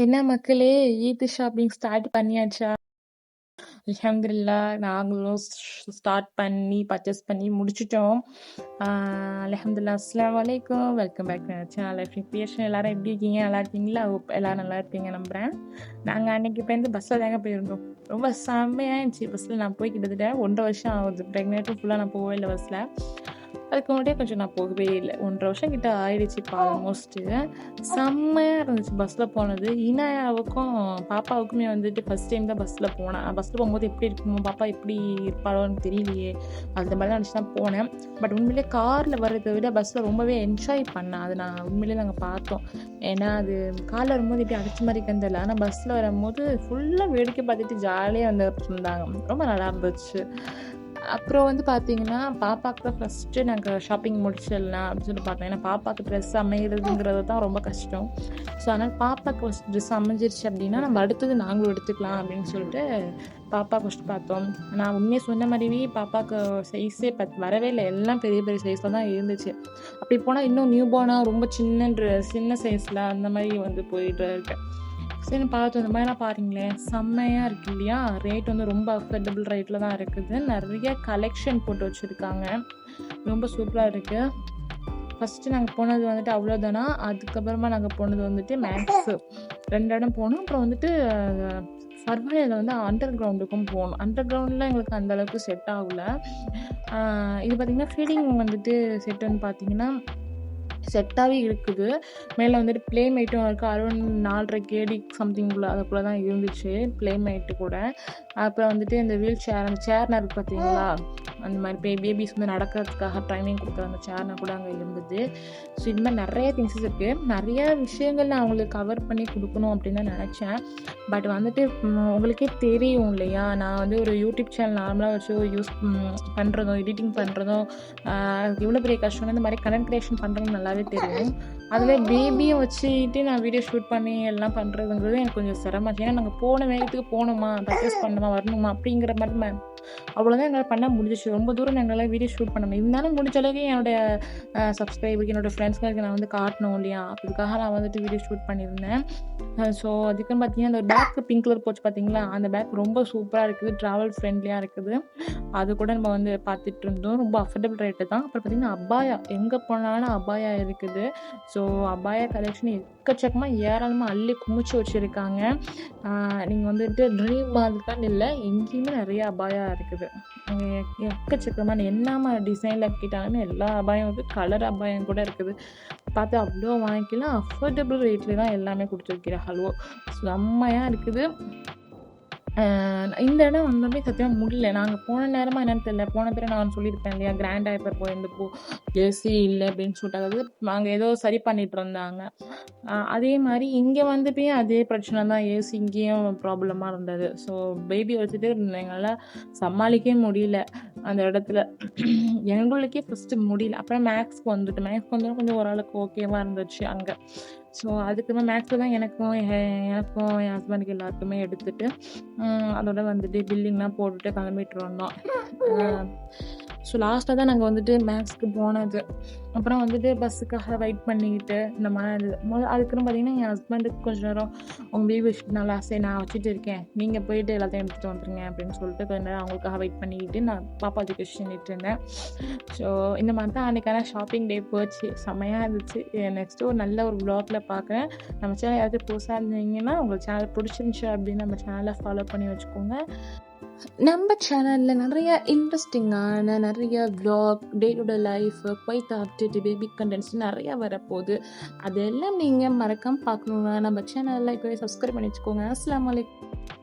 என்ன மக்களே, Eid shopping start பண்ணியாச்சா? அல்ஹம்துலில்லாஹ் நாங்களும் ஸ்டார்ட் பண்ணி பர்ச்சேஸ் பண்ணி முடிச்சிட்டோம். அல்ஹம்துலில்லாஹ். அஸ்ஸலாமு அலைக்கும். Welcome back to channel life creation. எல்லாரும் எப்படி இருக்கீங்க? நல்லா இருக்கீங்களா? எல்லாரும் நல்லா இருப்பீங்க நம்புறேன். நாங்கள் அன்னைக்கு இப்போ வந்து பஸ்ஸில் தாங்க போயிருந்தோம். ரொம்ப செம்மையாக இருந்துச்சு. பஸ்ஸில் நான் போய் கிட்டத்தட்ட 1.5 வருஷம் ஆகுது. ப்ரெக்னெண்ட்டும் ஃபுல்லாக நான் போகவே இல்லை பஸ்ஸில். அதுக்கு முன்னாடியே கொஞ்சம் நான் போகவே இல்லை. 1.5 வருஷம் கிட்ட ஆயிடுச்சு இப்போ ஆல்மோஸ்ட்டு. செம்மையாக இருந்துச்சு பஸ்ஸில் போனது. இனாயாவுக்கும் பாப்பாவுக்குமே வந்துட்டு ஃபஸ்ட் டைம் தான் பஸ்ஸில் போனேன். பஸ்ஸில் போகும்போது எப்படி இருக்குமோ, பாப்பா எப்படி இருப்பாளோன்னு தெரியலையே, அந்த மாதிரி தான் நினச்சி தான் போனேன். பட் உண்மையிலே காரில் வர்றதை விட பஸ்ஸில் ரொம்பவே என்ஜாய் பண்ணேன். அது நான் உண்மையிலே நாங்கள் பார்த்தோம். ஏன்னா அது காரில் வரும்போது எப்படி அடிச்ச மாதிரி கந்தல, ஆனால் பஸ்ஸில் வரும்போது ஃபுல்லாக வேடிக்கை பார்த்துட்டு ஜாலியாக வந்து இருந்தாங்க. ரொம்ப நல்லா இருந்துச்சு. அப்புறம் வந்து பார்த்தீங்கன்னா, பாப்பாவுக்கு தான் ஃபஸ்ட்டு நாங்கள் ஷாப்பிங் முடிச்சிடலாம் அப்படின்னு சொல்லி பார்த்தோம். ஏன்னா பாப்பாவுக்கு ட்ரெஸ் அமைகிறதுங்கிறது தான் ரொம்ப கஷ்டம். ஸோ அதனால் பாப்பாவுக்கு ஃபஸ்ட் ட்ரெஸ் அமைஞ்சிருச்சு அப்படின்னா நம்ம அடுத்தது நாங்களும் எடுத்துக்கலாம் அப்படின்னு சொல்லிட்டு பாப்பா ஃபஸ்ட்டு பார்த்தோம். நான் உண்மையாக சொன்ன மாதிரியே பாப்பாவுக்கு சைஸே வரவே இல்லை. எல்லாம் பெரிய பெரிய சைஸில் தான் இருந்துச்சு. அப்படி போனால் இன்னும் நியூ பார்னாக ரொம்ப சின்ன சைஸில் அந்த மாதிரி வந்து போயிட்டு இருக்கேன். சரி பார்த்தோம். இந்த மாதிரிலாம் பாருங்களேன், செம்மையாக இருக்குது இல்லையா? ரேட் வந்து ரொம்ப அஃபோர்டபுள் ரேட்டில் தான் இருக்குது. நிறைய கலெக்ஷன் போட்டு வச்சுருக்காங்க. ரொம்ப சூப்பராக இருக்குது. ஃபஸ்ட்டு நாங்கள் போனது வந்துட்டு அவ்வளோதானா. அதுக்கப்புறமா நாங்கள் போனது வந்துட்டு மேக்ஸு 2 இடம் போனோம். அப்புறம் வந்துட்டு ஃபர்வானியில் வந்து அண்டர் கிரவுண்டுக்கும் போகணும். அண்டர் கிரவுண்டில் எங்களுக்கு அந்தளவுக்கு செட் ஆகலை. இது பார்த்திங்கன்னா ஃபீடிங் வந்துட்டு செட்டுன்னு பார்த்தீங்கன்னா செட்டாகவே இருக்குது. மேலே வந்துட்டு ப்ளேமேட்டும் இருக்குது. அரௌண்ட் 4.5 கேடி சம்திங்குள்ளே அதுக்குள்ளே தான் இருந்துச்சு ப்ளேமேட்டு கூட. அப்புறம் வந்துட்டு இந்த வீல் சேர், அந்த சேர்னர் இருக்குது பார்த்தீங்களா, அந்த மாதிரி பேபிஸ் வந்து நடக்கிறதுக்காக ட்ரைனிங் கொடுக்குற அந்த சேர்னர் கூட அங்கே இருந்தது. ஸோ இது மாதிரி நிறைய திங்ஸஸ் இருக்குது. நிறைய விஷயங்கள் நான் அவங்களுக்கு கவர் பண்ணி கொடுக்கணும் அப்படின்னு தான் நினச்சேன். பட் வந்துட்டு உங்களுக்கே தெரியும் இல்லையா, நான் வந்து ஒரு யூடியூப் சேனல் நார்மலாக வச்சு யூஸ் பண்ணுறதும் எடிட்டிங் பண்ணுறதும் இவ்வளோ பெரிய கஷ்டம். இந்த மாதிரி கண்டென்ட் க்ரியேஷன் பண்ணுறதும் நல்லாவே தெரியும். அதில் பேபியை வச்சுட்டு நான் வீடியோ ஷூட் பண்ணி எல்லாம் பண்ணுறதுங்கிறது எனக்கு கொஞ்சம் சிரமம். ஏன்னா நாங்கள் போன வேகத்துக்கு போகணுமா, பர்ச்சேஸ் பண்ணணுமா, வரணுமா அப்படிங்கிற மாதிரி அவ்வளோதான் எங்களால் பண்ண முடிஞ்சிச்சு. ரொம்ப தூரம் எங்களால் வீடியோ ஷூட் பண்ண முடியும். இருந்தாலும் முடிஞ்ச அளவுக்கு என்னுடைய சப்ஸ்கிரைபருக்கு, என்னோடய ஃப்ரெண்ட்ஸ்களுக்கு நான் வந்து காட்டணும் இல்லையா, அதுக்காக நான் வந்துட்டு வீடியோ ஷூட் பண்ணியிருந்தேன். ஸோ அதுக்குன்னு பார்த்தீங்கன்னா அந்த பேக்கு பிங்க் கலர் போச்சு பார்த்தீங்களா, அந்த பேக் ரொம்ப சூப்பராக இருக்குது, ட்ராவல் ஃப்ரெண்ட்லியாக இருக்குது. அது கூட நம்ம வந்து பார்த்துட்டு இருந்தோம். ரொம்ப அஃபோர்டபுள் ரேட்டு தான். அப்புறம் பார்த்திங்கன்னா அபாயா, எங்கே போனாலும் அபாயா இருக்குது. ஸோ அபாயா கலெக்ஷன் எக்கச்சக்கமாக ஏராளமாக அள்ளி குமிச்சு வச்சுருக்காங்க. நீங்கள் வந்துட்டு ட்ரீம் மார்க்கெட் இல்லை, எங்கேயுமே நிறைய அபாயா இருக்குது. எக்கச்சக்கமான என்ன டிசைனில் கேட்டாலுமே எல்லா அபாயம் இருக்குது. கலர் அபாயம் கூட இருக்குது. பார்த்து அவ்வளோ வாங்கிக்கலாம். அஃபோர்டபுள் ரேட்டில் தான் எல்லாமே கொடுத்துருக்கிறாங்களோ. செம்மையாக இருக்குது. இந்த இடம் வந்தோடனே சத்தியமாக முடியல. நாங்கள் போன நேரமாக என்னென்னு தெரியல. போன பிறகு நான் சொல்லியிருப்பேன் இல்லையா, கிராண்ட் ஹைப்பர் போயிருந்தப்போ ஏசி இல்லை அப்படின்னு சொல்லிட்டு, அதாவது நாங்கள் ஏதோ சரி பண்ணிட்டு இருந்தாங்க. அதே மாதிரி இங்கே வந்துட்டு அதே பிரச்சனை தான், ஏசி இங்கேயும் ப்ராப்ளமாக இருந்தது. ஸோ பேபி வச்சுட்டு எங்களால் சமாளிக்கவே முடியல அந்த இடத்துல. எங்களுக்கே ஃபஸ்ட்டு முடியல. அப்புறம் மேக்ஸ்க்கு வந்து கொஞ்சம் ஓரளவுக்கு ஓகேவாக இருந்துச்சு அங்கே. ஸோ அதுக்குமே மேக்ஸில் தான் எனக்கும் என் ஹஸ்பண்டுக்கு எல்லாருக்குமே எடுத்துகிட்டு அதோட வந்துட்டு பில்லிங்லாம் போட்டுட்டு கிளம்பிட்டு வந்தோம். ஸோ லாஸ்ட்டாக தான் நாங்கள் வந்துட்டு மேக்ஸ்க்கு போனது. அப்புறம் வந்துட்டு பஸ்ஸுக்காக வெயிட் பண்ணிக்கிட்டு இந்த மாதிரி அதுக்குன்னு பார்த்தீங்கன்னா என் ஹஸ்பண்டுக்கு கொஞ்சம் நேரம் அவங்க பேபி வச்சுட்டுனால, சரி நான் வச்சுட்டு இருக்கேன், நீங்கள் போயிட்டு எல்லாத்தையும் எடுத்துகிட்டு வந்துருங்க அப்படின்னு சொல்லிட்டு கொஞ்சம் நேரம் அவங்களுக்காக வெயிட் பண்ணிக்கிட்டு நான் பாப்பா எஜுகேஷன் பண்ணிட்டு இருந்தேன். ஸோ இந்த மாதிரி தான் அன்றைக்கான ஷாப்பிங் டே போச்சு. செம்மையாக இருந்துச்சு. நெக்ஸ்ட்டு ஒரு நல்ல ஒரு வ்ளாகில் பார்க்குறேன். நம்ம சேனல் யாராவது புதுசாக இருந்தீங்கன்னா உங்களுக்கு சேனல் பிடிச்சிருந்துச்சு அப்படின்னு நம்ம சேனலை ஃபாலோ பண்ணி வச்சுக்கோங்க. நம்ம சேனலில் நிறைய இன்ட்ரெஸ்டிங்கான நிறைய vlog, day to day life, Kuwait update, baby contents நிறையா வரப்போகுது. அதெல்லாம் நீங்கள் மறக்காமல் பார்க்கணுன்னா நம்ம சேனலில் இப்போவே சப்ஸ்கிரைப் பண்ணி வச்சுக்கோங்க. அஸ்ஸலாமு அலைக்கும்.